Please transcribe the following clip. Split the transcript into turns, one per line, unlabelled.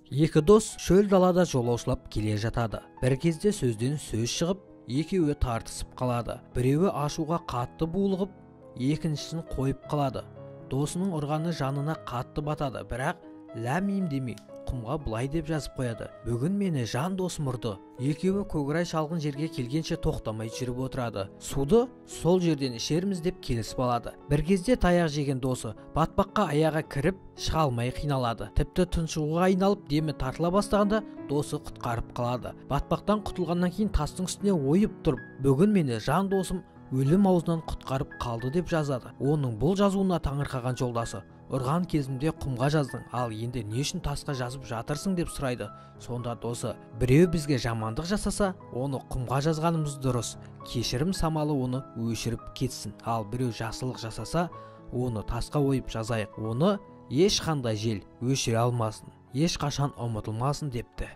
Екі дос шөл далада жолаушылап келе жатады. Бір кезде сөзден сөз шығып, екеуі тартысып қалады. Біреуі ашуға қатты булығып, екіншісін қойып қалады. Досының ұрғаны жанына қатты батады, бірақ ләм-мим демей құмға былай деп жазып қояды: бүгін мені жан досым ұрды. Екеуі көкорай шалғын жерге келгенше тоқтамай жүріп отырады. Суды сол жерден ішерміз деп келісіп алады. Бір кезде таяқ жеген досы батпаққа аяғы кіріп шыға алмай қиналады. Тіпті тұншығуға айналып демі тартыла бастағанда досы құтқарып қалады. Батпақтан құтылғаннан кейін тастың үстіне ойып тұрып, бүгін мені жан досым өлім аузынан құтқарып қалды деп жазады. Оның бұл жазуына таңырқаған жолдасы: ұрған кезімде құмға жаздың, ал енді не үшін тасқа жазып жатырсың деп сұрайды. Сонда досы: біреу бізге жамандық жасаса, оны құмға жазғанымыз дұрыс. Кешірім самалы оны өшіріп кетсін. Ал біреу жақсылық жасаса, оны тасқа ойып жазайық. Оны ешқандай жел өшіре алмасын, ешқашан ұмытылмасын депті.